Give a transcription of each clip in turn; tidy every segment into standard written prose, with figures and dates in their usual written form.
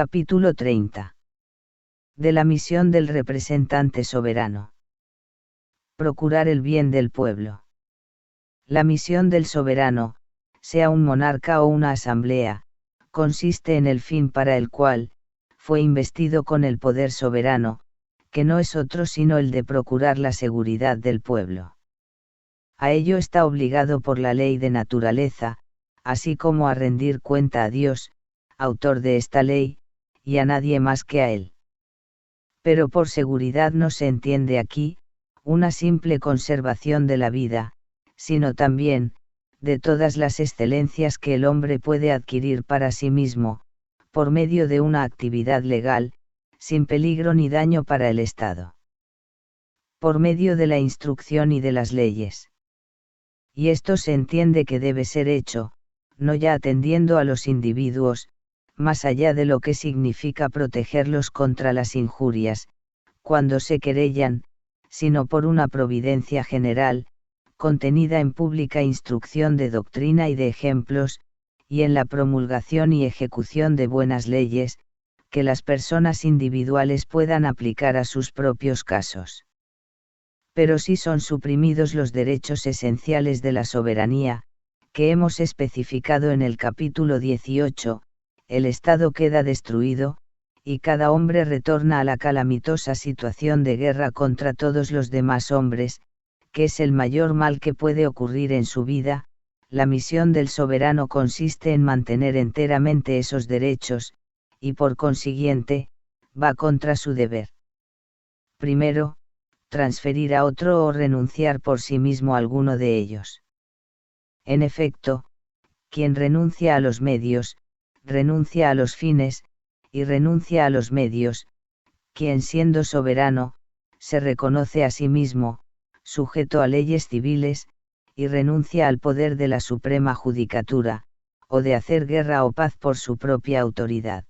Capítulo 30. De la misión del representante soberano. Procurar el bien del pueblo. La misión del soberano, sea un monarca o una asamblea, consiste en el fin para el cual fue investido con el poder soberano, que no es otro sino el de procurar la seguridad del pueblo. A ello está obligado por la ley de naturaleza, así como a rendir cuenta a Dios, autor de esta ley, y a nadie más que a él. Pero por seguridad no se entiende aquí una simple conservación de la vida, sino también de todas las excelencias que el hombre puede adquirir para sí mismo, por medio de una actividad legal, sin peligro ni daño para el Estado. Por medio de la instrucción y de las leyes. Y esto se entiende que debe ser hecho, no ya atendiendo a los individuos, más allá de lo que significa protegerlos contra las injurias, cuando se querellan, sino por una providencia general, contenida en pública instrucción de doctrina y de ejemplos, y en la promulgación y ejecución de buenas leyes, que las personas individuales puedan aplicar a sus propios casos. Pero si son suprimidos los derechos esenciales de la soberanía, que hemos especificado en el capítulo 18, el Estado queda destruido, y cada hombre retorna a la calamitosa situación de guerra contra todos los demás hombres, que es el mayor mal que puede ocurrir en su vida. La misión del soberano consiste en mantener enteramente esos derechos, y por consiguiente, va contra su deber. Primero, transferir a otro o renunciar por sí mismo a alguno de ellos. En efecto, quien renuncia a los medios, renuncia a los fines, y renuncia a los medios, quien siendo soberano, se reconoce a sí mismo, sujeto a leyes civiles, y renuncia al poder de la suprema judicatura, o de hacer guerra o paz por su propia autoridad.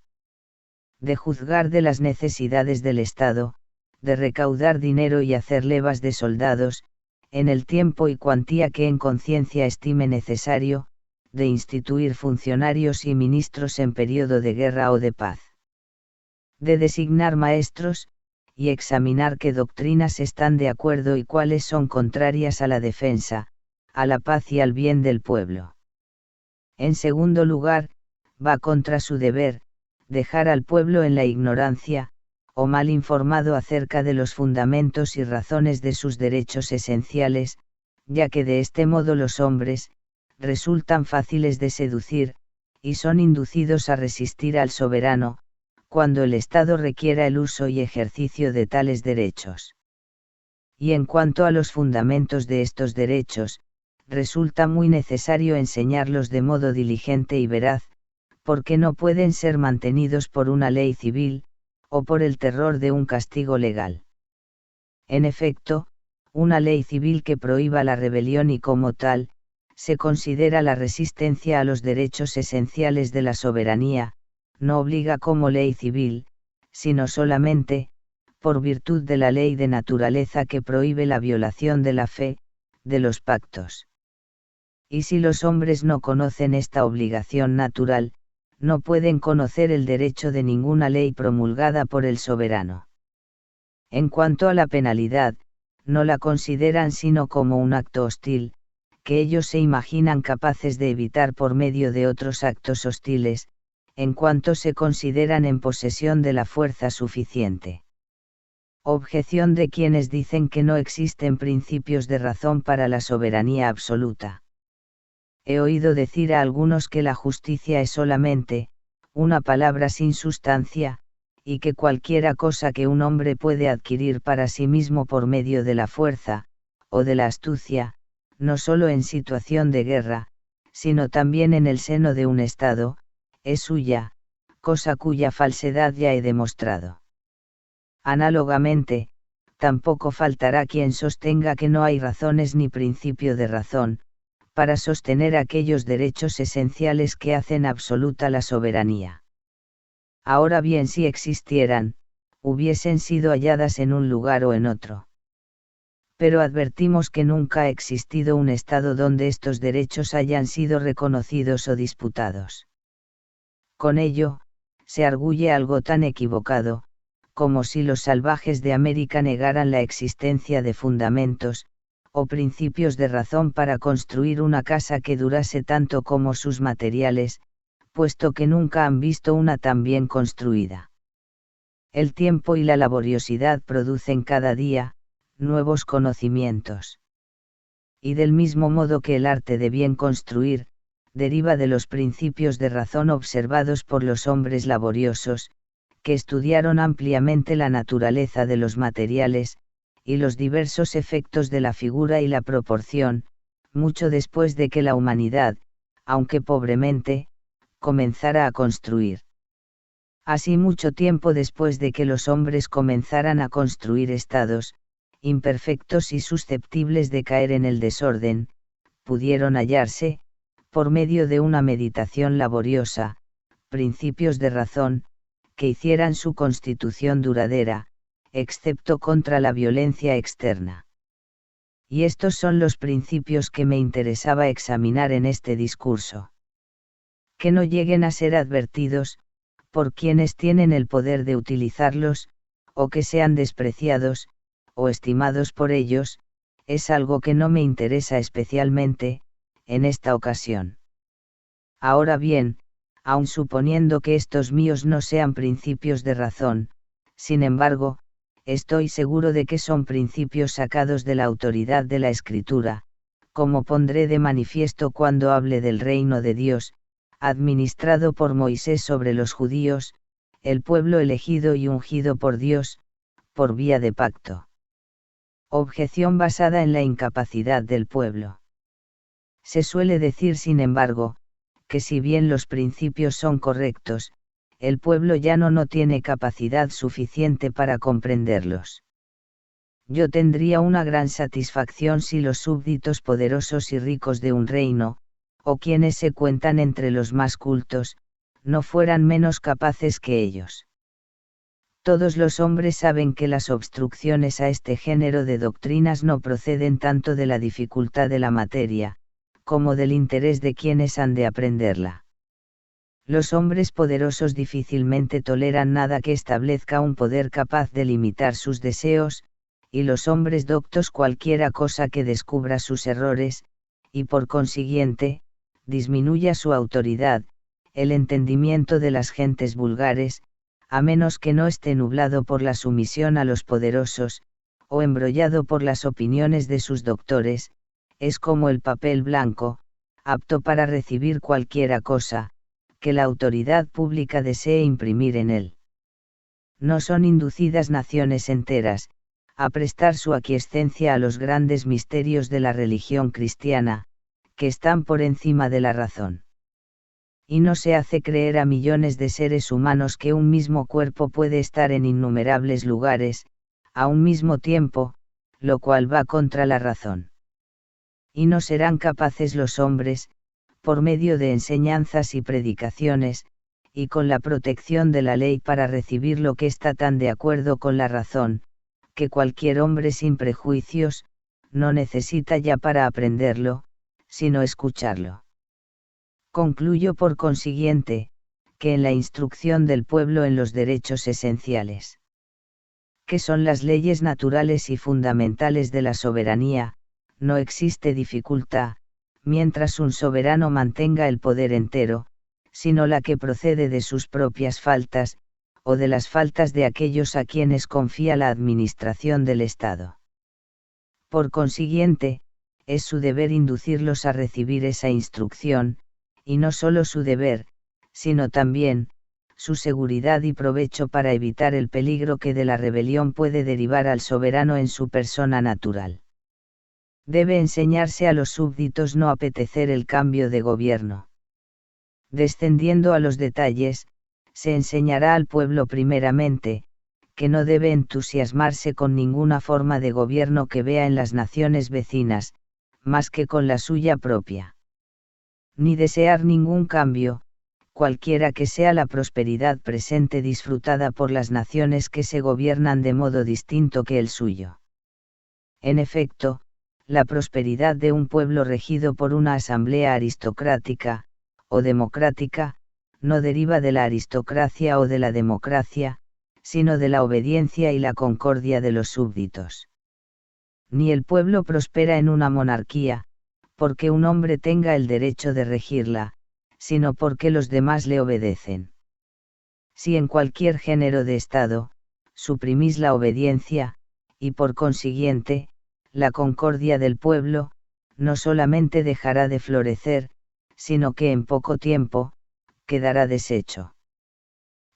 De juzgar de las necesidades del Estado, de recaudar dinero y hacer levas de soldados, en el tiempo y cuantía que en conciencia estime necesario, de instituir funcionarios y ministros en período de guerra o de paz. De designar maestros, y examinar qué doctrinas están de acuerdo y cuáles son contrarias a la defensa, a la paz y al bien del pueblo. En segundo lugar, va contra su deber, dejar al pueblo en la ignorancia, o mal informado acerca de los fundamentos y razones de sus derechos esenciales, ya que de este modo los hombres, resultan fáciles de seducir, y son inducidos a resistir al soberano, cuando el Estado requiera el uso y ejercicio de tales derechos. Y en cuanto a los fundamentos de estos derechos, resulta muy necesario enseñarlos de modo diligente y veraz, porque no pueden ser mantenidos por una ley civil, o por el terror de un castigo legal. En efecto, una ley civil que prohíba la rebelión y como tal, se considera la resistencia a los derechos esenciales de la soberanía, no obliga como ley civil, sino solamente, por virtud de la ley de naturaleza que prohíbe la violación de la fe, de los pactos. Y si los hombres no conocen esta obligación natural, no pueden conocer el derecho de ninguna ley promulgada por el soberano. En cuanto a la penalidad, no la consideran sino como un acto hostil, que ellos se imaginan capaces de evitar por medio de otros actos hostiles, en cuanto se consideran en posesión de la fuerza suficiente. Objeción de quienes dicen que no existen principios de razón para la soberanía absoluta. He oído decir a algunos que la justicia es solamente una palabra sin sustancia, y que cualquiera cosa que un hombre puede adquirir para sí mismo por medio de la fuerza, o de la astucia, no solo en situación de guerra, sino también en el seno de un Estado, es suya, cosa cuya falsedad ya he demostrado. Análogamente, tampoco faltará quien sostenga que no hay razones ni principio de razón, para sostener aquellos derechos esenciales que hacen absoluta la soberanía. Ahora bien, si existieran, hubiesen sido halladas en un lugar o en otro. Pero advertimos que nunca ha existido un Estado donde estos derechos hayan sido reconocidos o disputados. Con ello, se arguye algo tan equivocado, como si los salvajes de América negaran la existencia de fundamentos, o principios de razón para construir una casa que durase tanto como sus materiales, puesto que nunca han visto una tan bien construida. El tiempo y la laboriosidad producen cada día nuevos conocimientos. Y del mismo modo que el arte de bien construir, deriva de los principios de razón observados por los hombres laboriosos, que estudiaron ampliamente la naturaleza de los materiales, y los diversos efectos de la figura y la proporción, mucho después de que la humanidad, aunque pobremente, comenzara a construir. Así mucho tiempo después de que los hombres comenzaran a construir estados, imperfectos y susceptibles de caer en el desorden, pudieron hallarse, por medio de una meditación laboriosa, principios de razón, que hicieran su constitución duradera, excepto contra la violencia externa. Y estos son los principios que me interesaba examinar en este discurso. Que no lleguen a ser advertidos, por quienes tienen el poder de utilizarlos, o que sean despreciados, o estimados por ellos, es algo que no me interesa especialmente, en esta ocasión. Ahora bien, aun suponiendo que estos míos no sean principios de razón, sin embargo, estoy seguro de que son principios sacados de la autoridad de la Escritura, como pondré de manifiesto cuando hable del reino de Dios, administrado por Moisés sobre los judíos, el pueblo elegido y ungido por Dios, por vía de pacto. Objeción basada en la incapacidad del pueblo. Se suele decir, sin embargo, que si bien los principios son correctos, el pueblo llano no tiene capacidad suficiente para comprenderlos. Yo tendría una gran satisfacción si los súbditos poderosos y ricos de un reino, o quienes se cuentan entre los más cultos, no fueran menos capaces que ellos. Todos los hombres saben que las obstrucciones a este género de doctrinas no proceden tanto de la dificultad de la materia, como del interés de quienes han de aprenderla. Los hombres poderosos difícilmente toleran nada que establezca un poder capaz de limitar sus deseos, y los hombres doctos cualquiera cosa que descubra sus errores, y por consiguiente, disminuya su autoridad, el entendimiento de las gentes vulgares, a menos que no esté nublado por la sumisión a los poderosos, o embrollado por las opiniones de sus doctores, es como el papel blanco, apto para recibir cualquiera cosa, que la autoridad pública desee imprimir en él. No son inducidas naciones enteras, a prestar su aquiescencia a los grandes misterios de la religión cristiana, que están por encima de la razón. Y no se hace creer a millones de seres humanos que un mismo cuerpo puede estar en innumerables lugares, a un mismo tiempo, lo cual va contra la razón. Y no serán capaces los hombres, por medio de enseñanzas y predicaciones, y con la protección de la ley para recibir lo que está tan de acuerdo con la razón, que cualquier hombre sin prejuicios, no necesita ya para aprenderlo, sino escucharlo. Concluyo por consiguiente, que en la instrucción del pueblo en los derechos esenciales, que son las leyes naturales y fundamentales de la soberanía, no existe dificultad, mientras un soberano mantenga el poder entero, sino la que procede de sus propias faltas, o de las faltas de aquellos a quienes confía la administración del Estado. Por consiguiente, es su deber inducirlos a recibir esa instrucción, y no solo su deber, sino también, su seguridad y provecho para evitar el peligro que de la rebelión puede derivar al soberano en su persona natural. Debe enseñarse a los súbditos no apetecer el cambio de gobierno. Descendiendo a los detalles, se enseñará al pueblo primeramente, que no debe entusiasmarse con ninguna forma de gobierno que vea en las naciones vecinas, más que con la suya propia. Ni desear ningún cambio, cualquiera que sea la prosperidad presente disfrutada por las naciones que se gobiernan de modo distinto que el suyo. En efecto, la prosperidad de un pueblo regido por una asamblea aristocrática, o democrática, no deriva de la aristocracia o de la democracia, sino de la obediencia y la concordia de los súbditos. Ni el pueblo prospera en una monarquía, porque un hombre tenga el derecho de regirla, sino porque los demás le obedecen. Si en cualquier género de Estado, suprimís la obediencia, y por consiguiente, la concordia del pueblo, no solamente dejará de florecer, sino que en poco tiempo, quedará deshecho.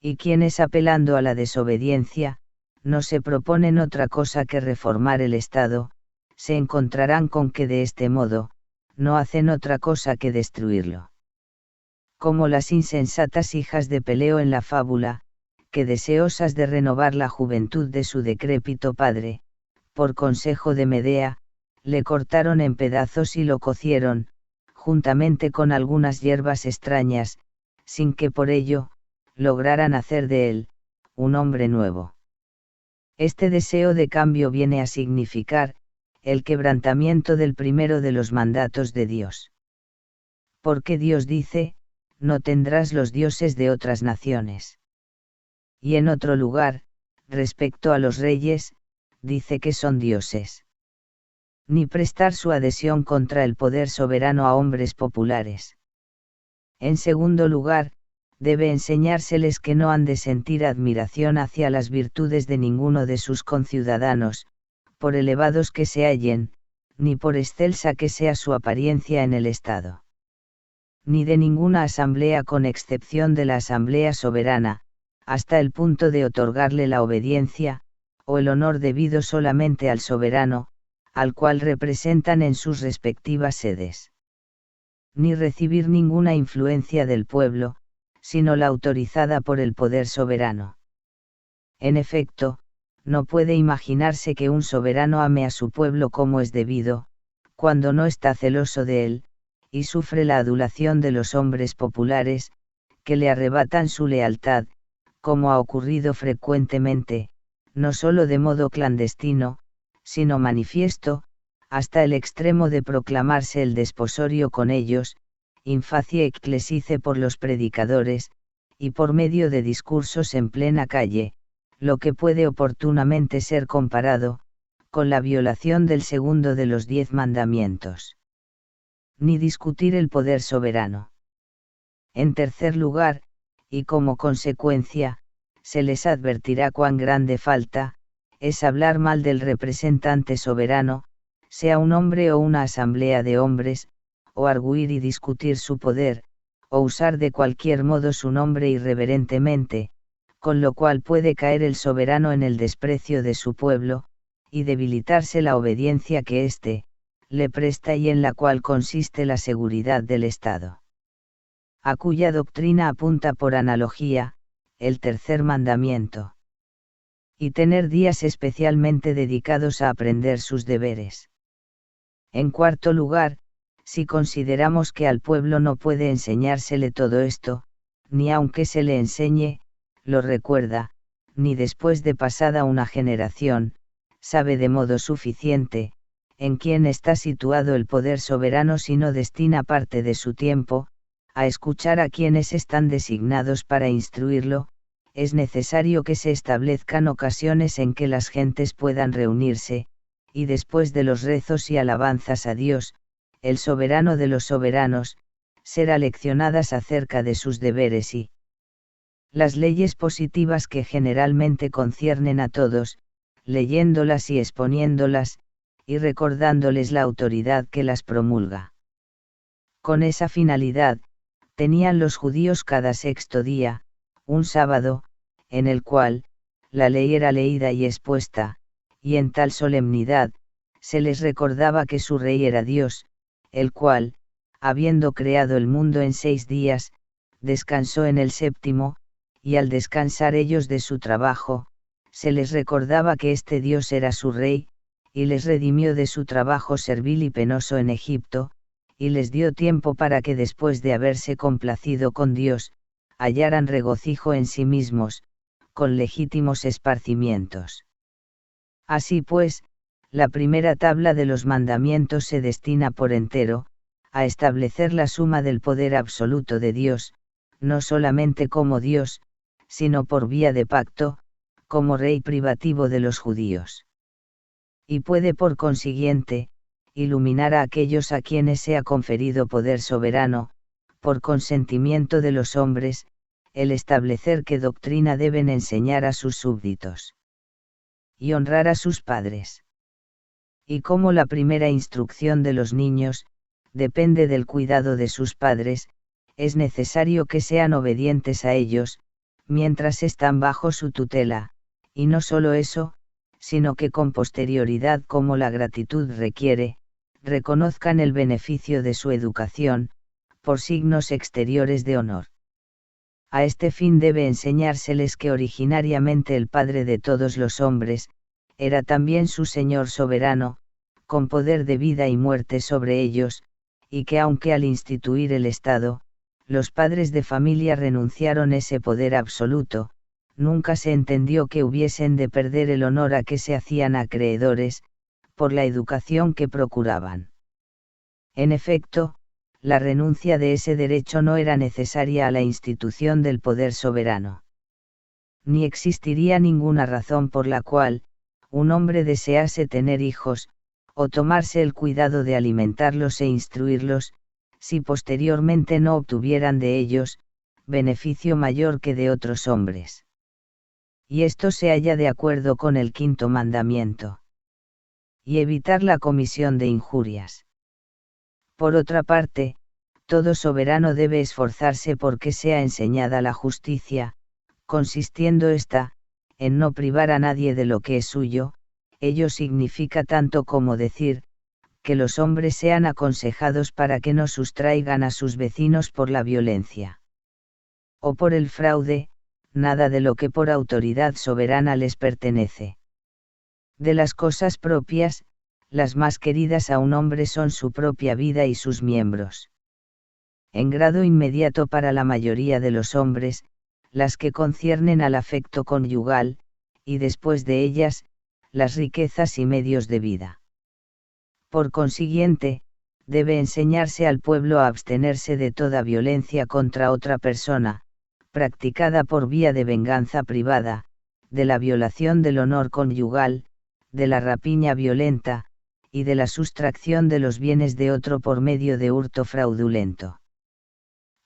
Y quienes apelando a la desobediencia, no se proponen otra cosa que reformar el Estado, se encontrarán con que de este modo, no hacen otra cosa que destruirlo. Como las insensatas hijas de Peleo en la fábula, que deseosas de renovar la juventud de su decrépito padre, por consejo de Medea, le cortaron en pedazos y lo cocieron, juntamente con algunas hierbas extrañas, sin que por ello, lograran hacer de él, un hombre nuevo. Este deseo de cambio viene a significar, el quebrantamiento del primero de los mandatos de Dios. Porque Dios dice, no tendrás los dioses de otras naciones. Y en otro lugar, respecto a los reyes, dice que son dioses. Ni prestar su adhesión contra el poder soberano a hombres populares. En segundo lugar, debe enseñárseles que no han de sentir admiración hacia las virtudes de ninguno de sus conciudadanos, por elevados que se hallen, ni por excelsa que sea su apariencia en el Estado. Ni de ninguna asamblea con excepción de la asamblea soberana, hasta el punto de otorgarle la obediencia, o el honor debido solamente al soberano, al cual representan en sus respectivas sedes. Ni recibir ninguna influencia del pueblo, sino la autorizada por el poder soberano. En efecto, no puede imaginarse que un soberano ame a su pueblo como es debido, cuando no está celoso de él, y sufre la adulación de los hombres populares, que le arrebatan su lealtad, como ha ocurrido frecuentemente, no solo de modo clandestino, sino manifiesto, hasta el extremo de proclamarse el desposorio con ellos, in facie ecclesiae por los predicadores, y por medio de discursos en plena calle, lo que puede oportunamente ser comparado, con la violación del segundo de los 10 mandamientos. Ni discutir el poder soberano. En tercer lugar, y como consecuencia, se les advertirá cuán grande falta, es hablar mal del representante soberano, sea un hombre o una asamblea de hombres, o arguir y discutir su poder, o usar de cualquier modo su nombre irreverentemente, con lo cual puede caer el soberano en el desprecio de su pueblo, y debilitarse la obediencia que éste le presta y en la cual consiste la seguridad del Estado. A cuya doctrina apunta por analogía, el tercer mandamiento. Y tener días especialmente dedicados a aprender sus deberes. En cuarto lugar, si consideramos que al pueblo no puede enseñársele todo esto, ni aunque se le enseñe, lo recuerda, ni después de pasada una generación, sabe de modo suficiente, en quién está situado el poder soberano si no destina parte de su tiempo, a escuchar a quienes están designados para instruirlo, es necesario que se establezcan ocasiones en que las gentes puedan reunirse, y después de los rezos y alabanzas a Dios, el soberano de los soberanos, ser aleccionadas acerca de sus deberes y las leyes positivas que generalmente conciernen a todos, leyéndolas y exponiéndolas, y recordándoles la autoridad que las promulga. Con esa finalidad, tenían los judíos cada sexto día, un sábado, en el cual, la ley era leída y expuesta, y en tal solemnidad, se les recordaba que su rey era Dios, el cual, habiendo creado el mundo en 6 días, descansó en el séptimo, y al descansar ellos de su trabajo, se les recordaba que este Dios era su rey, y les redimió de su trabajo servil y penoso en Egipto, y les dio tiempo para que después de haberse complacido con Dios, hallaran regocijo en sí mismos, con legítimos esparcimientos. Así pues, la primera tabla de los mandamientos se destina por entero, a establecer la suma del poder absoluto de Dios, no solamente como Dios, sino por vía de pacto, como rey privativo de los judíos. Y puede por consiguiente, iluminar a aquellos a quienes se ha conferido poder soberano, por consentimiento de los hombres, el establecer qué doctrina deben enseñar a sus súbditos. Y honrar a sus padres. Y como la primera instrucción de los niños, depende del cuidado de sus padres, es necesario que sean obedientes a ellos, mientras están bajo su tutela, y no solo eso, sino que con posterioridad como la gratitud requiere, reconozcan el beneficio de su educación, por signos exteriores de honor. A este fin debe enseñárseles que originariamente el Padre de todos los hombres, era también su Señor soberano, con poder de vida y muerte sobre ellos, y que aunque al instituir el Estado, los padres de familia renunciaron ese poder absoluto, nunca se entendió que hubiesen de perder el honor a que se hacían acreedores, por la educación que procuraban. En efecto, la renuncia de ese derecho no era necesaria a la institución del poder soberano. Ni existiría ninguna razón por la cual, un hombre desease tener hijos, o tomarse el cuidado de alimentarlos e instruirlos, si posteriormente no obtuvieran de ellos, beneficio mayor que de otros hombres. Y esto se halla de acuerdo con el quinto mandamiento. Y evitar la comisión de injurias. Por otra parte, todo soberano debe esforzarse porque sea enseñada la justicia, consistiendo ésta, en no privar a nadie de lo que es suyo. Ello significa tanto como decir, que los hombres sean aconsejados para que no sustraigan a sus vecinos por la violencia. O por el fraude, nada de lo que por autoridad soberana les pertenece. De las cosas propias, las más queridas a un hombre son su propia vida y sus miembros. En grado inmediato para la mayoría de los hombres, las que conciernen al afecto conyugal, y después de ellas, las riquezas y medios de vida. Por consiguiente, debe enseñarse al pueblo a abstenerse de toda violencia contra otra persona, practicada por vía de venganza privada, de la violación del honor conyugal, de la rapiña violenta, y de la sustracción de los bienes de otro por medio de hurto fraudulento.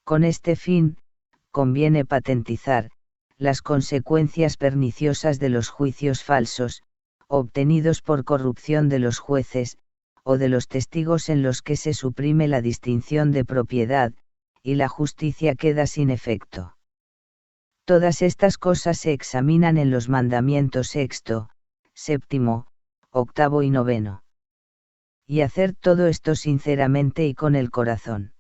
Con este fin, conviene patentizar, las consecuencias perniciosas de los juicios falsos, obtenidos por corrupción de los jueces, o de los testigos en los que se suprime la distinción de propiedad, y la justicia queda sin efecto. Todas estas cosas se examinan en los mandamientos sexto, séptimo, octavo y noveno. Y hacer todo esto sinceramente y con el corazón.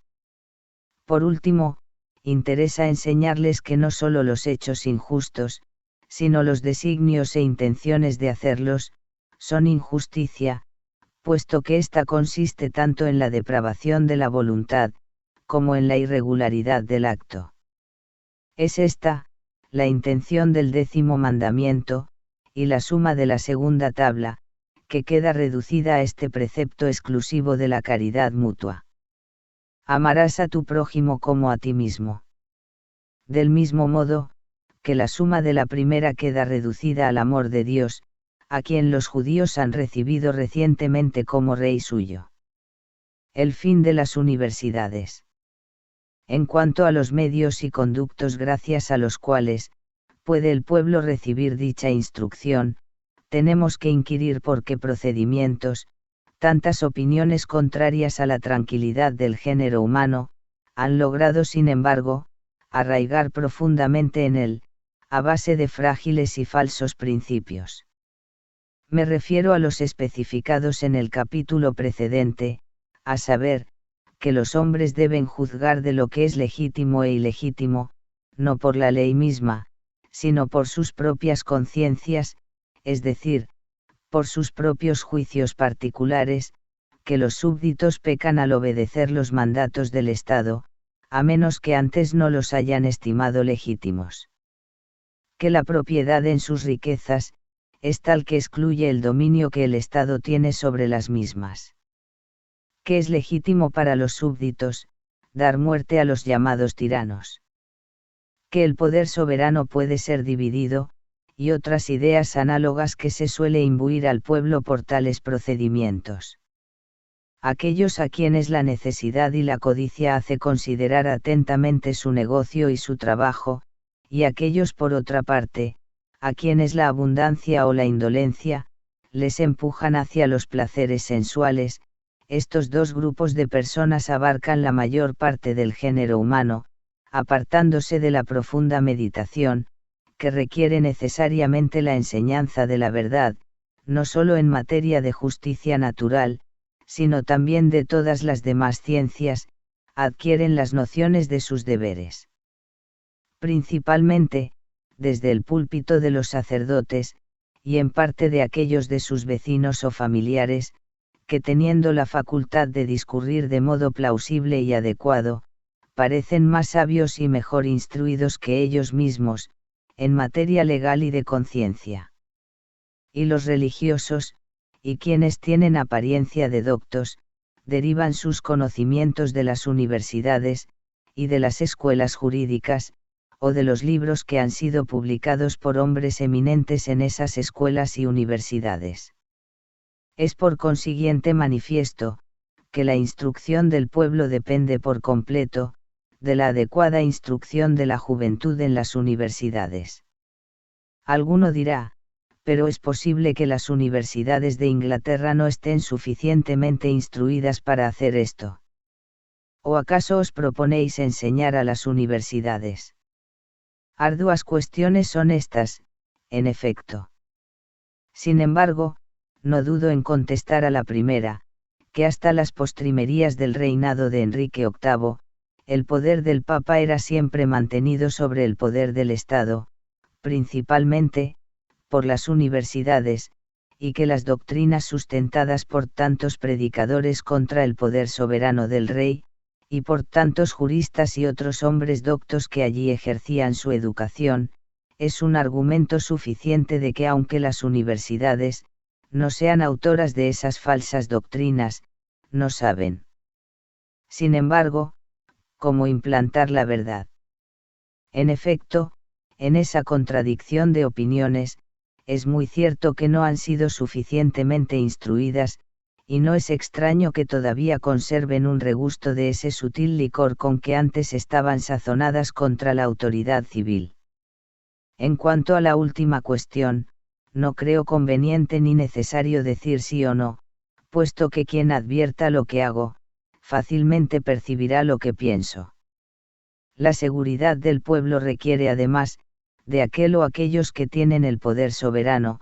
Por último, interesa enseñarles que no solo los hechos injustos, sino los designios e intenciones de hacerlos, son injusticia, puesto que ésta consiste tanto en la depravación de la voluntad, como en la irregularidad del acto. Es esta, la intención del 10º mandamiento, y la suma de la segunda tabla, que queda reducida a este precepto exclusivo de la caridad mutua. Amarás a tu prójimo como a ti mismo. Del mismo modo, que la suma de la primera queda reducida al amor de Dios, a quien los judíos han recibido recientemente como rey suyo. El fin de las universidades. En cuanto a los medios y conductos gracias a los cuales, puede el pueblo recibir dicha instrucción, tenemos que inquirir por qué procedimientos, tantas opiniones contrarias a la tranquilidad del género humano, han logrado sin embargo, arraigar profundamente en él, a base de frágiles y falsos principios. Me refiero a los especificados en el capítulo precedente, a saber, que los hombres deben juzgar de lo que es legítimo e ilegítimo, no por la ley misma, sino por sus propias conciencias, es decir, por sus propios juicios particulares, que los súbditos pecan al obedecer los mandatos del Estado, a menos que antes no los hayan estimado legítimos. Que la propiedad en sus riquezas, es tal que excluye el dominio que el Estado tiene sobre las mismas. Que es legítimo para los súbditos, dar muerte a los llamados tiranos. Que el poder soberano puede ser dividido, y otras ideas análogas que se suele imbuir al pueblo por tales procedimientos. Aquellos a quienes la necesidad y la codicia hace considerar atentamente su negocio y su trabajo, y aquellos por otra parte, a quienes la abundancia o la indolencia, les empujan hacia los placeres sensuales, estos dos grupos de personas abarcan la mayor parte del género humano, apartándose de la profunda meditación, que requiere necesariamente la enseñanza de la verdad, no solo en materia de justicia natural, sino también de todas las demás ciencias, adquieren las nociones de sus deberes. Principalmente, desde el púlpito de los sacerdotes, y en parte de aquellos de sus vecinos o familiares, que teniendo la facultad de discurrir de modo plausible y adecuado, parecen más sabios y mejor instruidos que ellos mismos, en materia legal y de conciencia. Y los religiosos, y quienes tienen apariencia de doctos, derivan sus conocimientos de las universidades, y de las escuelas jurídicas, o de los libros que han sido publicados por hombres eminentes en esas escuelas y universidades. Es por consiguiente manifiesto, que la instrucción del pueblo depende por completo, de la adecuada instrucción de la juventud en las universidades. Alguno dirá, pero es posible que las universidades de Inglaterra no estén suficientemente instruidas para hacer esto. ¿O acaso os proponéis enseñar a las universidades? Arduas cuestiones son estas, en efecto. Sin embargo, no dudo en contestar a la primera, que hasta las postrimerías del reinado de Enrique VIII, el poder del Papa era siempre mantenido sobre el poder del Estado, principalmente, por las universidades, y que las doctrinas sustentadas por tantos predicadores contra el poder soberano del rey, y por tantos juristas y otros hombres doctos que allí ejercían su educación, es un argumento suficiente de que aunque las universidades, no sean autoras de esas falsas doctrinas, no saben, sin embargo, cómo implantar la verdad. En efecto, en esa contradicción de opiniones, es muy cierto que no han sido suficientemente instruidas, y no es extraño que todavía conserven un regusto de ese sutil licor con que antes estaban sazonadas contra la autoridad civil. En cuanto a la última cuestión, no creo conveniente ni necesario decir sí o no, puesto que quien advierta lo que hago, fácilmente percibirá lo que pienso. La seguridad del pueblo requiere además, de aquel o aquellos que tienen el poder soberano,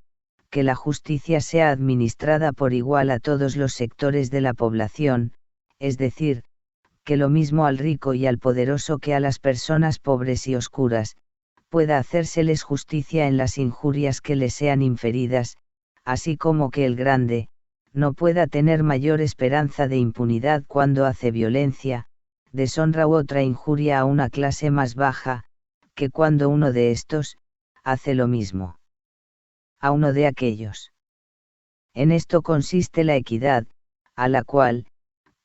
que la justicia sea administrada por igual a todos los sectores de la población, es decir, que lo mismo al rico y al poderoso que a las personas pobres y oscuras, pueda hacérseles justicia en las injurias que les sean inferidas, así como que el grande, no pueda tener mayor esperanza de impunidad cuando hace violencia, deshonra u otra injuria a una clase más baja, que cuando uno de estos, hace lo mismo a uno de aquellos. En esto consiste la equidad, a la cual,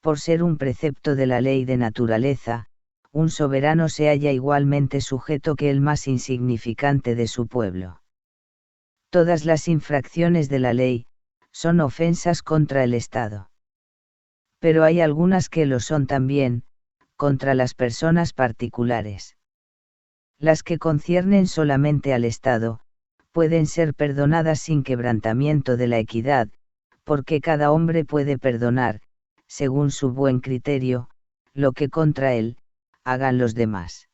por ser un precepto de la ley de naturaleza, un soberano se halla igualmente sujeto que el más insignificante de su pueblo. Todas las infracciones de la ley, son ofensas contra el Estado. Pero hay algunas que lo son también, contra las personas particulares. Las que conciernen solamente al Estado, pueden ser perdonadas sin quebrantamiento de la equidad, porque cada hombre puede perdonar, según su buen criterio, lo que contra él, hagan los demás.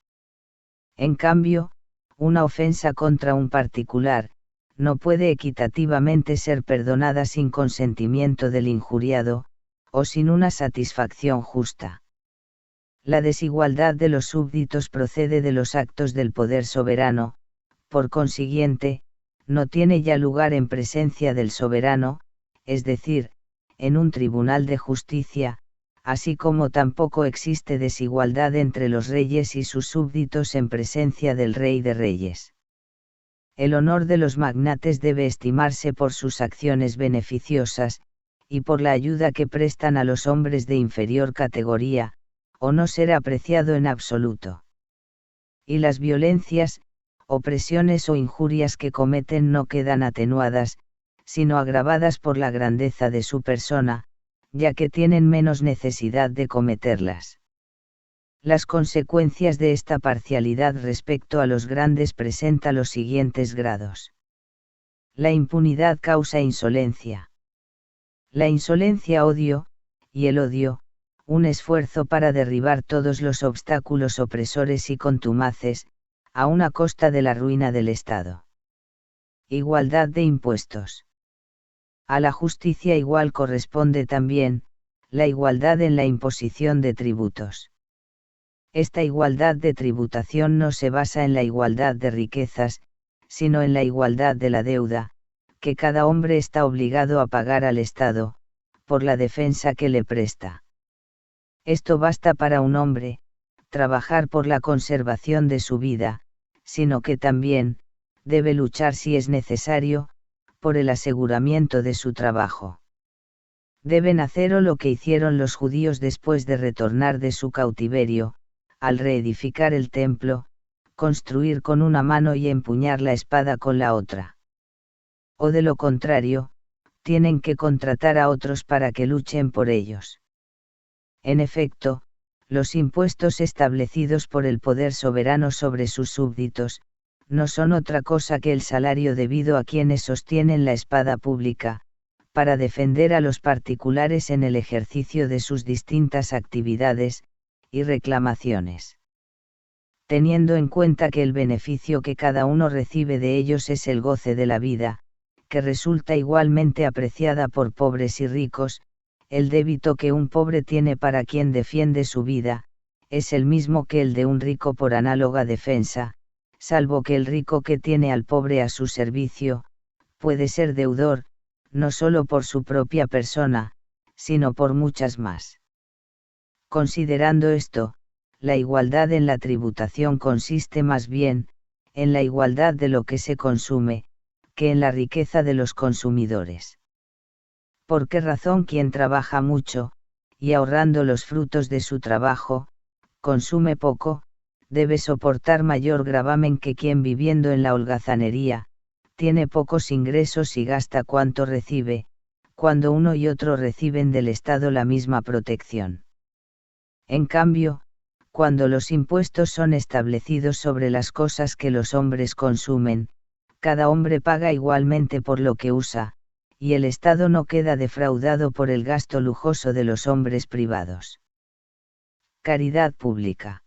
En cambio, una ofensa contra un particular, no puede equitativamente ser perdonada sin consentimiento del injuriado, o sin una satisfacción justa. La desigualdad de los súbditos procede de los actos del poder soberano, por consiguiente, no tiene ya lugar en presencia del soberano, es decir, en un tribunal de justicia, así como tampoco existe desigualdad entre los reyes y sus súbditos en presencia del Rey de Reyes. El honor de los magnates debe estimarse por sus acciones beneficiosas, y por la ayuda que prestan a los hombres de inferior categoría, o no ser apreciado en absoluto. Y las violencias, opresiones o injurias que cometen no quedan atenuadas, sino agravadas por la grandeza de su persona, ya que tienen menos necesidad de cometerlas. Las consecuencias de esta parcialidad respecto a los grandes presenta los siguientes grados. La impunidad causa insolencia. La insolencia odio, y el odio, un esfuerzo para derribar todos los obstáculos opresores y contumaces, a una costa de la ruina del Estado. Igualdad de impuestos. A la justicia igual corresponde también, la igualdad en la imposición de tributos. Esta igualdad de tributación no se basa en la igualdad de riquezas, sino en la igualdad de la deuda, que cada hombre está obligado a pagar al Estado, por la defensa que le presta. Esto basta para un hombre, trabajar por la conservación de su vida, sino que también, debe luchar si es necesario, por el aseguramiento de su trabajo. Deben hacer lo que hicieron los judíos después de retornar de su cautiverio, al reedificar el templo, construir con una mano y empuñar la espada con la otra. O de lo contrario, tienen que contratar a otros para que luchen por ellos. En efecto, los impuestos establecidos por el poder soberano sobre sus súbditos, no son otra cosa que el salario debido a quienes sostienen la espada pública, para defender a los particulares en el ejercicio de sus distintas actividades y reclamaciones. Teniendo en cuenta que el beneficio que cada uno recibe de ellos es el goce de la vida, que resulta igualmente apreciada por pobres y ricos, el débito que un pobre tiene para quien defiende su vida, es el mismo que el de un rico por análoga defensa, salvo que el rico que tiene al pobre a su servicio, puede ser deudor, no solo por su propia persona, sino por muchas más. Considerando esto, la igualdad en la tributación consiste más bien, en la igualdad de lo que se consume, que en la riqueza de los consumidores. ¿Por qué razón quien trabaja mucho, y ahorrando los frutos de su trabajo, consume poco, debe soportar mayor gravamen que quien viviendo en la holgazanería, tiene pocos ingresos y gasta cuanto recibe, cuando uno y otro reciben del Estado la misma protección? En cambio, cuando los impuestos son establecidos sobre las cosas que los hombres consumen, cada hombre paga igualmente por lo que usa, y el Estado no queda defraudado por el gasto lujoso de los hombres privados. Caridad pública.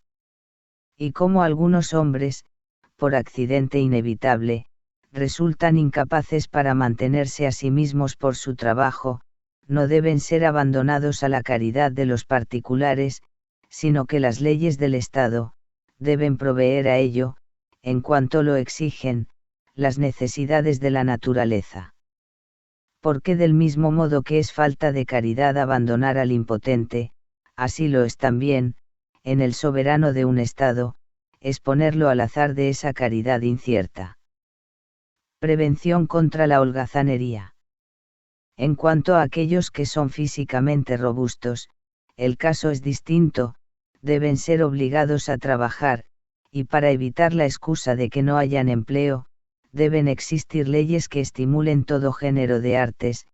Y como algunos hombres, por accidente inevitable, resultan incapaces para mantenerse a sí mismos por su trabajo, no deben ser abandonados a la caridad de los particulares, sino que las leyes del Estado, deben proveer a ello, en cuanto lo exigen, las necesidades de la naturaleza. Porque del mismo modo que es falta de caridad abandonar al impotente, así lo es también, en el soberano de un Estado, exponerlo al azar de esa caridad incierta. Prevención contra la holgazanería. En cuanto a aquellos que son físicamente robustos, el caso es distinto, deben ser obligados a trabajar, y para evitar la excusa de que no hayan empleo, deben existir leyes que estimulen todo género de artes,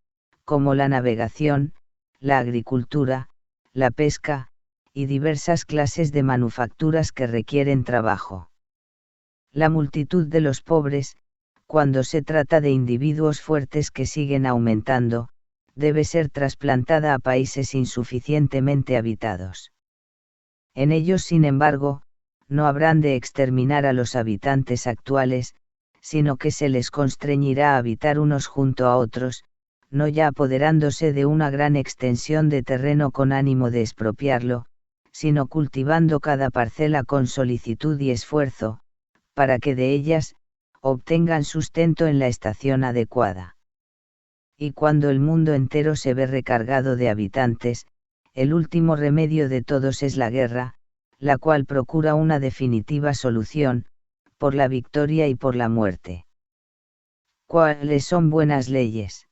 como la navegación, la agricultura, la pesca, y diversas clases de manufacturas que requieren trabajo. La multitud de los pobres, cuando se trata de individuos fuertes que siguen aumentando, debe ser trasplantada a países insuficientemente habitados. En ellos, sin embargo, no habrán de exterminar a los habitantes actuales, sino que se les constreñirá a habitar unos junto a otros, no ya apoderándose de una gran extensión de terreno con ánimo de expropiarlo, sino cultivando cada parcela con solicitud y esfuerzo, para que de ellas, obtengan sustento en la estación adecuada. Y cuando el mundo entero se ve recargado de habitantes, el último remedio de todos es la guerra, la cual procura una definitiva solución, por la victoria y por la muerte. ¿Cuáles son buenas leyes?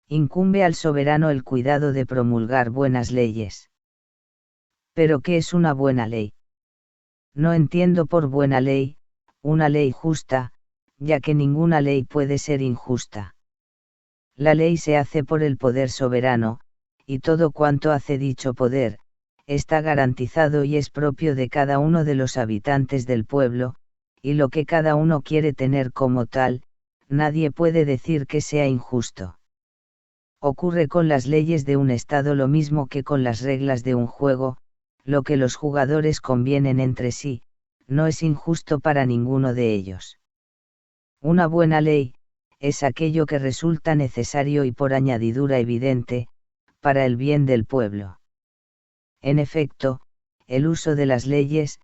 Incumbe al soberano el cuidado de promulgar buenas leyes. ¿Pero qué es una buena ley? No entiendo por buena ley, una ley justa, ya que ninguna ley puede ser injusta. La ley se hace por el poder soberano, y todo cuanto hace dicho poder, está garantizado y es propio de cada uno de los habitantes del pueblo, y lo que cada uno quiere tener como tal, nadie puede decir que sea injusto. Ocurre con las leyes de un Estado lo mismo que con las reglas de un juego, lo que los jugadores convienen entre sí, no es injusto para ninguno de ellos. Una buena ley, es aquello que resulta necesario y por añadidura evidente, para el bien del pueblo. En efecto, el uso de las leyes,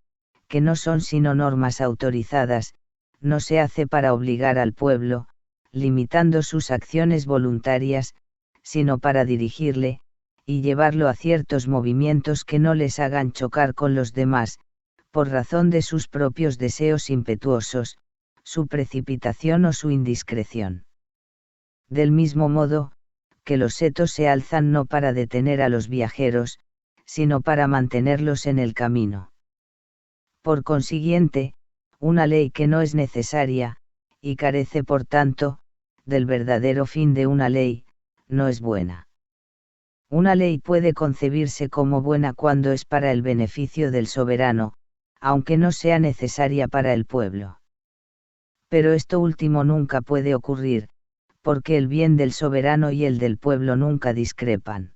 que no son sino normas autorizadas, no se hace para obligar al pueblo, limitando sus acciones voluntarias, sino para dirigirle, y llevarlo a ciertos movimientos que no les hagan chocar con los demás, por razón de sus propios deseos impetuosos, su precipitación o su indiscreción. Del mismo modo, que los setos se alzan no para detener a los viajeros, sino para mantenerlos en el camino. Por consiguiente, una ley que no es necesaria, y carece por tanto, del verdadero fin de una ley, no es buena. Una ley puede concebirse como buena cuando es para el beneficio del soberano, aunque no sea necesaria para el pueblo. Pero esto último nunca puede ocurrir, porque el bien del soberano y el del pueblo nunca discrepan.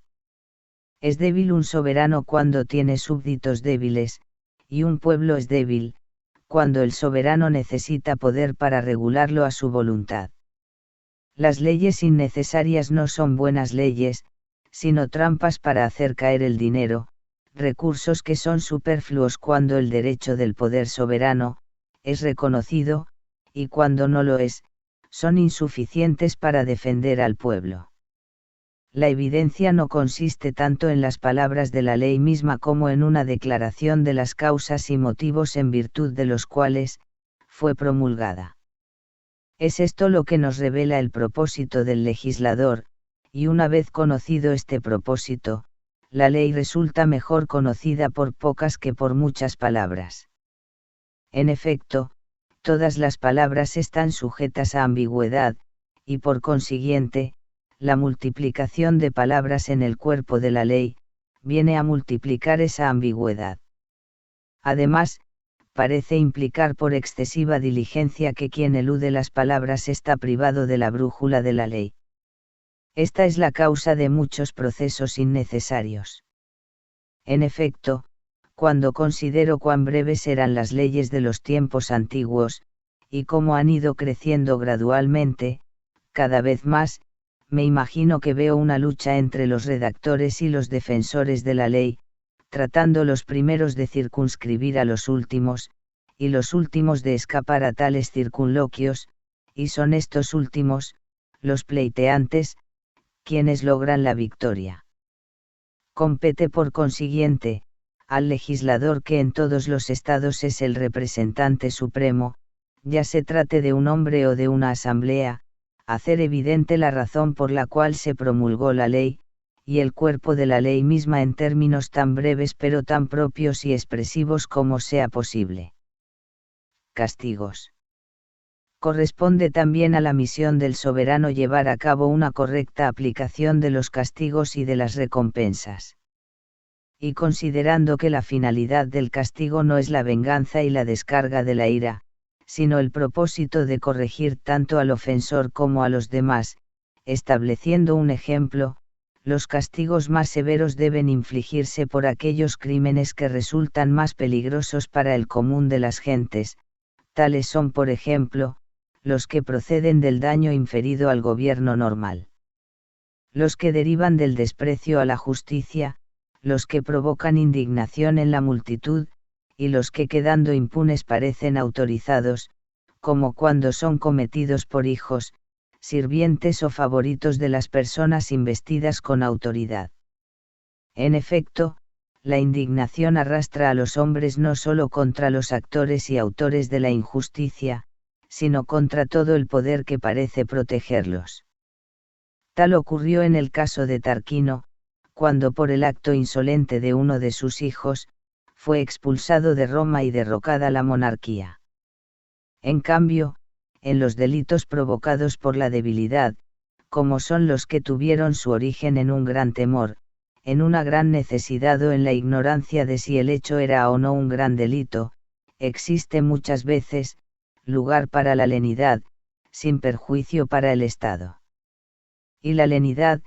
Es débil un soberano cuando tiene súbditos débiles, y un pueblo es débil, cuando el soberano necesita poder para regularlo a su voluntad. Las leyes innecesarias no son buenas leyes, sino trampas para hacer caer el dinero, recursos que son superfluos cuando el derecho del poder soberano es reconocido, y cuando no lo es, son insuficientes para defender al pueblo. La evidencia no consiste tanto en las palabras de la ley misma como en una declaración de las causas y motivos en virtud de los cuales fue promulgada. Es esto lo que nos revela el propósito del legislador, y una vez conocido este propósito, la ley resulta mejor conocida por pocas que por muchas palabras. En efecto, todas las palabras están sujetas a ambigüedad, y por consiguiente, la multiplicación de palabras en el cuerpo de la ley, viene a multiplicar esa ambigüedad. Además, parece implicar por excesiva diligencia que quien elude las palabras está privado de la brújula de la ley. Esta es la causa de muchos procesos innecesarios. En efecto, cuando considero cuán breves eran las leyes de los tiempos antiguos, y cómo han ido creciendo gradualmente, cada vez más, me imagino que veo una lucha entre los redactores y los defensores de la ley, tratando los primeros de circunscribir a los últimos, y los últimos de escapar a tales circunloquios, y son estos últimos, los pleiteantes, quienes logran la victoria. Compete por consiguiente, al legislador que en todos los estados es el representante supremo, ya se trate de un hombre o de una asamblea, hacer evidente la razón por la cual se promulgó la ley, y el cuerpo de la ley misma en términos tan breves pero tan propios y expresivos como sea posible. Castigos. Corresponde también a la misión del soberano llevar a cabo una correcta aplicación de los castigos y de las recompensas. Y considerando que la finalidad del castigo no es la venganza y la descarga de la ira, sino el propósito de corregir tanto al ofensor como a los demás, estableciendo un ejemplo, los castigos más severos deben infligirse por aquellos crímenes que resultan más peligrosos para el común de las gentes, tales son por ejemplo, los que proceden del daño inferido al gobierno normal. Los que derivan del desprecio a la justicia, los que provocan indignación en la multitud, y los que quedando impunes parecen autorizados, como cuando son cometidos por hijos, sirvientes o favoritos de las personas investidas con autoridad. En efecto, la indignación arrastra a los hombres no solo contra los actores y autores de la injusticia, sino contra todo el poder que parece protegerlos. Tal ocurrió en el caso de Tarquino, cuando por el acto insolente de uno de sus hijos, fue expulsado de Roma y derrocada la monarquía. En cambio, en los delitos provocados por la debilidad, como son los que tuvieron su origen en un gran temor, en una gran necesidad o en la ignorancia de si el hecho era o no un gran delito, existe muchas veces, lugar para la lenidad, sin perjuicio para el Estado. Y la lenidad,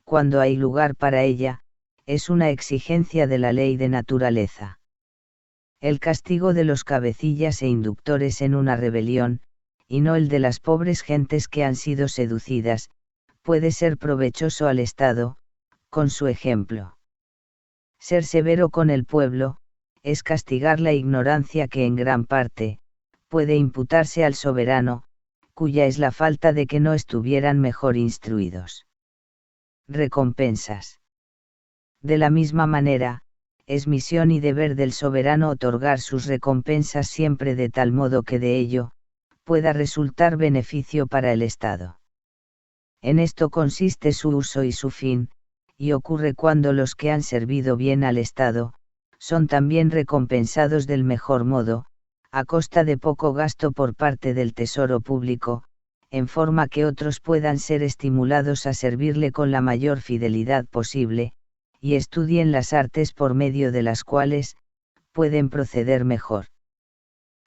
cuando hay lugar para ella, es una exigencia de la ley de naturaleza. El castigo de los cabecillas e inductores en una rebelión, y no el de las pobres gentes que han sido seducidas, puede ser provechoso al Estado, con su ejemplo. Ser severo con el pueblo, es castigar la ignorancia que en gran parte, puede imputarse al soberano, cuya es la falta de que no estuvieran mejor instruidos. Recompensas. De la misma manera, es misión y deber del soberano otorgar sus recompensas siempre de tal modo que de ello, pueda resultar beneficio para el Estado. En esto consiste su uso y su fin, y ocurre cuando los que han servido bien al Estado, son también recompensados del mejor modo, a costa de poco gasto por parte del tesoro público, en forma que otros puedan ser estimulados a servirle con la mayor fidelidad posible, y estudien las artes por medio de las cuales, pueden proceder mejor.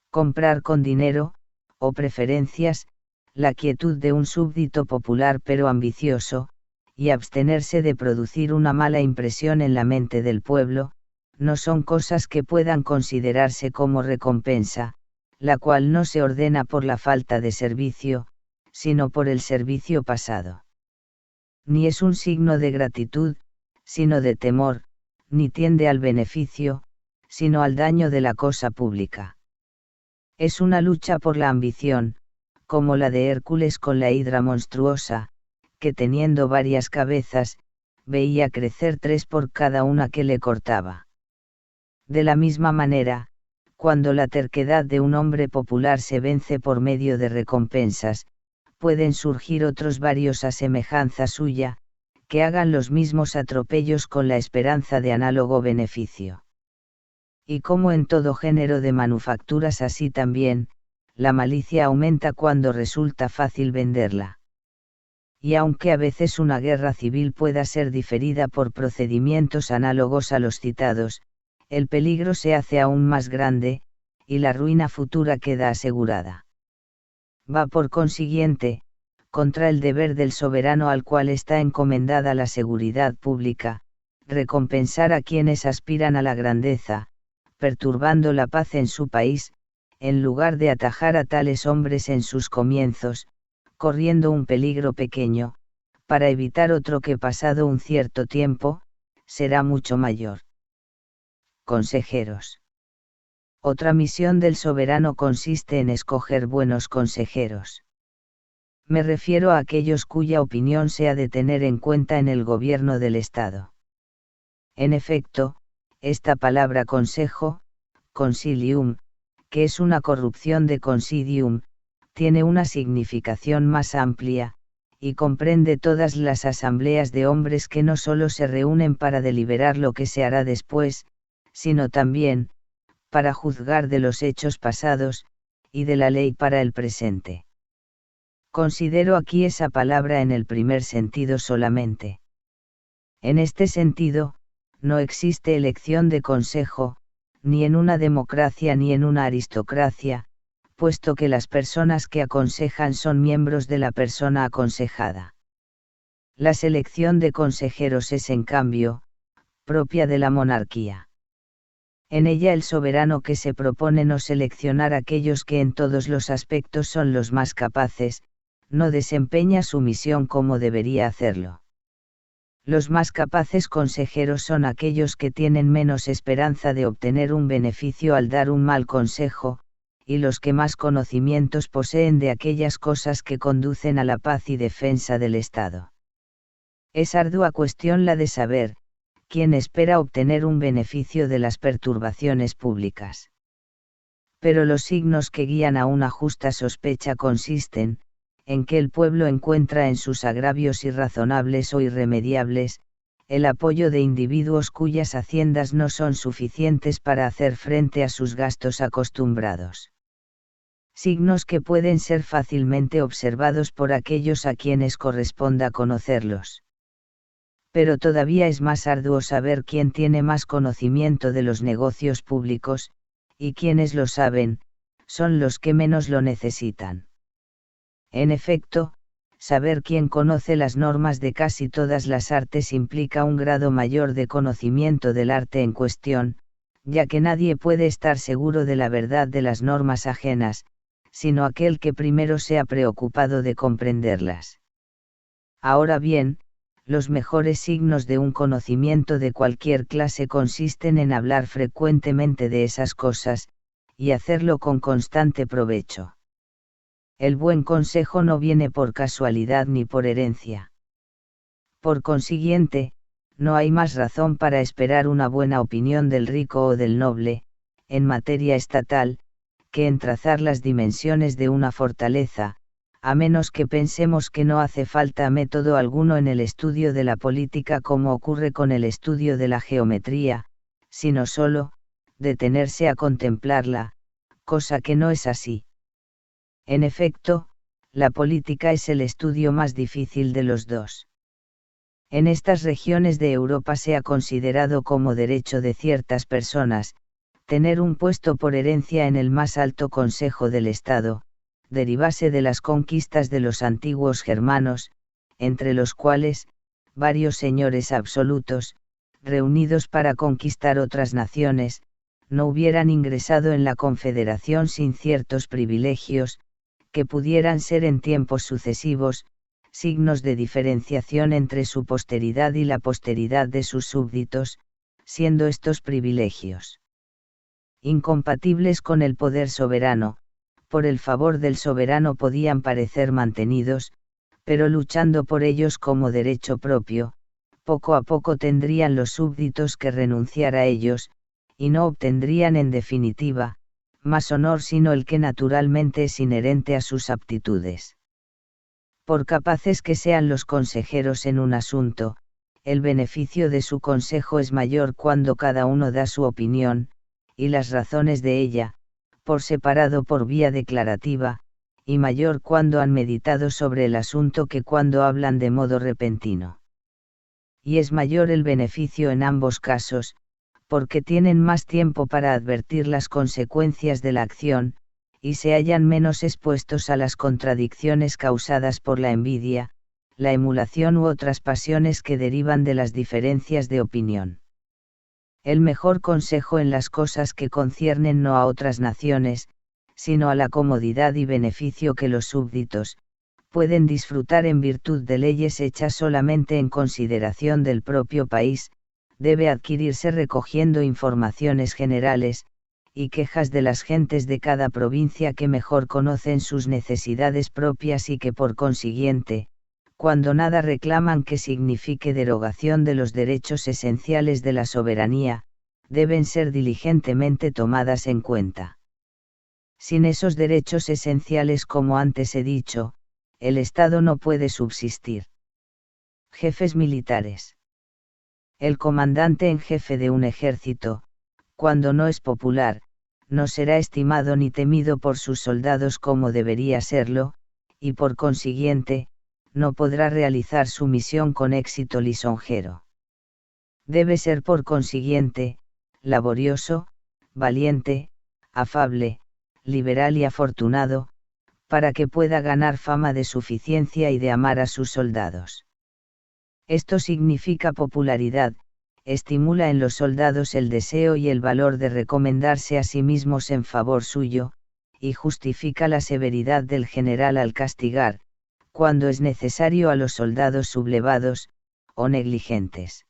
Comprar con dinero, o preferencias, la quietud de un súbdito popular pero ambicioso, y abstenerse de producir una mala impresión en la mente del pueblo, no son cosas que puedan considerarse como recompensa, la cual no se ordena por la falta de servicio, sino por el servicio pasado. Ni es un signo de gratitud, sino de temor, ni tiende al beneficio, sino al daño de la cosa pública. Es una lucha por la ambición, como la de Hércules con la hidra monstruosa, que teniendo varias cabezas, veía crecer 3 por cada una que le cortaba. De la misma manera, cuando la terquedad de un hombre popular se vence por medio de recompensas, pueden surgir otros varios a semejanza suya, que hagan los mismos atropellos con la esperanza de análogo beneficio. Y como en todo género de manufacturas así también, la malicia aumenta cuando resulta fácil venderla. Y aunque a veces una guerra civil pueda ser diferida por procedimientos análogos a los citados, el peligro se hace aún más grande, y la ruina futura queda asegurada. Va por consiguiente, contra el deber del soberano al cual está encomendada la seguridad pública, recompensar a quienes aspiran a la grandeza, perturbando la paz en su país, en lugar de atajar a tales hombres en sus comienzos, corriendo un peligro pequeño, para evitar otro que pasado un cierto tiempo, será mucho mayor. Consejeros. Otra misión del soberano consiste en escoger buenos consejeros. Me refiero a aquellos cuya opinión se ha de tener en cuenta en el gobierno del Estado. En efecto, esta palabra consejo, consilium, que es una corrupción de considium, tiene una significación más amplia, y comprende todas las asambleas de hombres que no solo se reúnen para deliberar lo que se hará después, sino también, para juzgar de los hechos pasados, y de la ley para el presente. Considero aquí esa palabra en el primer sentido solamente. En este sentido, no existe elección de consejo, ni en una democracia ni en una aristocracia, puesto que las personas que aconsejan son miembros de la persona aconsejada. La selección de consejeros es, en cambio, propia de la monarquía. En ella el soberano que se propone no seleccionar aquellos que en todos los aspectos son los más capaces, no desempeña su misión como debería hacerlo. Los más capaces consejeros son aquellos que tienen menos esperanza de obtener un beneficio al dar un mal consejo, y los que más conocimientos poseen de aquellas cosas que conducen a la paz y defensa del Estado. Es ardua cuestión la de saber, quién espera obtener un beneficio de las perturbaciones públicas. Pero los signos que guían a una justa sospecha consisten, en que el pueblo encuentra en sus agravios irrazonables o irremediables, el apoyo de individuos cuyas haciendas no son suficientes para hacer frente a sus gastos acostumbrados. Signos que pueden ser fácilmente observados por aquellos a quienes corresponda conocerlos. Pero todavía es más arduo saber quién tiene más conocimiento de los negocios públicos, y quienes lo saben, son los que menos lo necesitan. En efecto, saber quién conoce las normas de casi todas las artes implica un grado mayor de conocimiento del arte en cuestión, ya que nadie puede estar seguro de la verdad de las normas ajenas, sino aquel que primero se ha preocupado de comprenderlas. Ahora bien, los mejores signos de un conocimiento de cualquier clase consisten en hablar frecuentemente de esas cosas, y hacerlo con constante provecho. El buen consejo no viene por casualidad ni por herencia. Por consiguiente, no hay más razón para esperar una buena opinión del rico o del noble, en materia estatal, que en trazar las dimensiones de una fortaleza, a menos que pensemos que no hace falta método alguno en el estudio de la política como ocurre con el estudio de la geometría, sino solo, detenerse a contemplarla, cosa que no es así. En efecto, la política es el estudio más difícil de los dos. En estas regiones de Europa se ha considerado como derecho de ciertas personas, tener un puesto por herencia en el más alto consejo del Estado, derivase de las conquistas de los antiguos germanos, entre los cuales, varios señores absolutos, reunidos para conquistar otras naciones, no hubieran ingresado en la confederación sin ciertos privilegios, que pudieran ser en tiempos sucesivos, signos de diferenciación entre su posteridad y la posteridad de sus súbditos, siendo estos privilegios incompatibles con el poder soberano, por el favor del soberano podían parecer mantenidos, pero luchando por ellos como derecho propio, poco a poco tendrían los súbditos que renunciar a ellos, y no obtendrían en definitiva, más honor sino el que naturalmente es inherente a sus aptitudes. Por capaces que sean los consejeros en un asunto, el beneficio de su consejo es mayor cuando cada uno da su opinión, y las razones de ella, por separado por vía declarativa, y mayor cuando han meditado sobre el asunto que cuando hablan de modo repentino. Y es mayor el beneficio en ambos casos, porque tienen más tiempo para advertir las consecuencias de la acción, y se hallan menos expuestos a las contradicciones causadas por la envidia, la emulación u otras pasiones que derivan de las diferencias de opinión. El mejor consejo en las cosas que conciernen no a otras naciones, sino a la comodidad y beneficio que los súbditos pueden disfrutar en virtud de leyes hechas solamente en consideración del propio país, debe adquirirse recogiendo informaciones generales, y quejas de las gentes de cada provincia que mejor conocen sus necesidades propias y que por consiguiente, cuando nada reclaman que signifique derogación de los derechos esenciales de la soberanía, deben ser diligentemente tomadas en cuenta. Sin esos derechos esenciales, como antes he dicho, el Estado no puede subsistir. Jefes militares. El comandante en jefe de un ejército, cuando no es popular, no será estimado ni temido por sus soldados como debería serlo, y por consiguiente, no podrá realizar su misión con éxito lisonjero. Debe ser por consiguiente, laborioso, valiente, afable, liberal y afortunado, para que pueda ganar fama de suficiencia y de amar a sus soldados. Esto significa popularidad, estimula en los soldados el deseo y el valor de recomendarse a sí mismos en favor suyo, y justifica la severidad del general al castigar, cuando es necesario, a los soldados sublevados, o negligentes.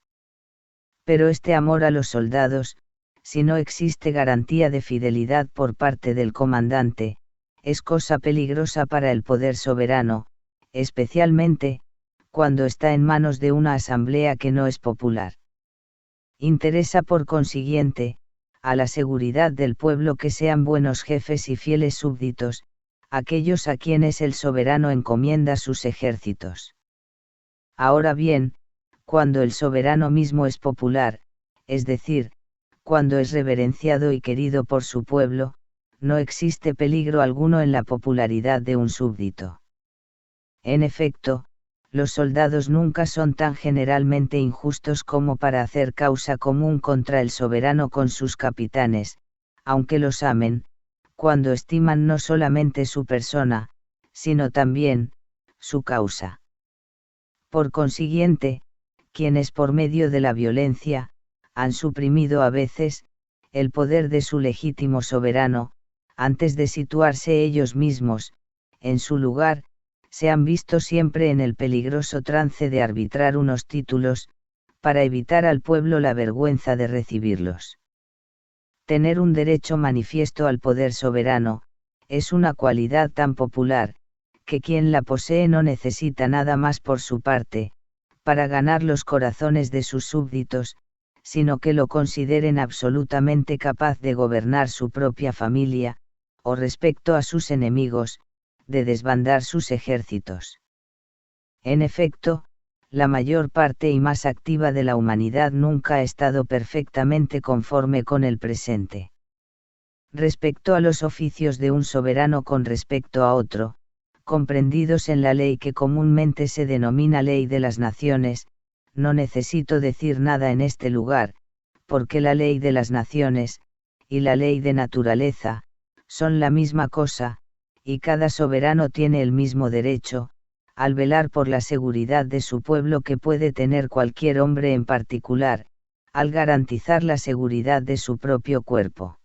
Pero este amor a los soldados, si no existe garantía de fidelidad por parte del comandante, es cosa peligrosa para el poder soberano, especialmente, cuando está en manos de una asamblea que no es popular. Interesa por consiguiente, a la seguridad del pueblo que sean buenos jefes y fieles súbditos, aquellos a quienes el soberano encomienda sus ejércitos. Ahora bien, cuando el soberano mismo es popular, es decir, cuando es reverenciado y querido por su pueblo, no existe peligro alguno en la popularidad de un súbdito. En efecto, los soldados nunca son tan generalmente injustos como para hacer causa común contra el soberano con sus capitanes, aunque los amen, cuando estiman no solamente su persona, sino también, su causa. Por consiguiente, quienes por medio de la violencia, han suprimido a veces, el poder de su legítimo soberano, antes de situarse ellos mismos, en su lugar, se han visto siempre en el peligroso trance de arbitrar unos títulos, para evitar al pueblo la vergüenza de recibirlos. Tener un derecho manifiesto al poder soberano, es una cualidad tan popular, que quien la posee no necesita nada más por su parte, para ganar los corazones de sus súbditos, sino que lo consideren absolutamente capaz de gobernar su propia familia, o respecto a sus enemigos, de desbandar sus ejércitos. En efecto, la mayor parte y más activa de la humanidad nunca ha estado perfectamente conforme con el presente. Respecto a los oficios de un soberano con respecto a otro, comprendidos en la ley que comúnmente se denomina Ley de las Naciones, no necesito decir nada en este lugar, porque la Ley de las Naciones, y la Ley de Naturaleza, son la misma cosa, y cada soberano tiene el mismo derecho, al velar por la seguridad de su pueblo que puede tener cualquier hombre en particular, al garantizar la seguridad de su propio cuerpo.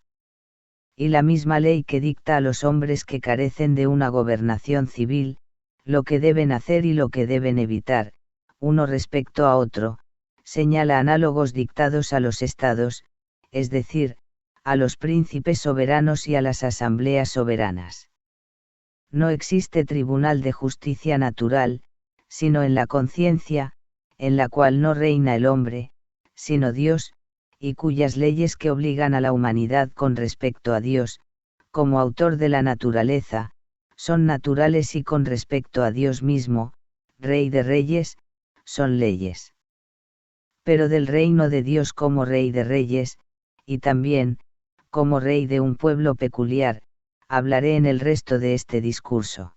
Y la misma ley que dicta a los hombres que carecen de una gobernación civil, lo que deben hacer y lo que deben evitar, uno respecto a otro, señala análogos dictados a los estados, es decir, a los príncipes soberanos y a las asambleas soberanas. No existe tribunal de justicia natural, sino en la conciencia, en la cual no reina el hombre, sino Dios, y cuyas leyes que obligan a la humanidad con respecto a Dios, como autor de la naturaleza, son naturales y con respecto a Dios mismo, Rey de Reyes, son leyes. Pero del reino de Dios como Rey de Reyes, y también, como Rey de un pueblo peculiar, hablaré en el resto de este discurso.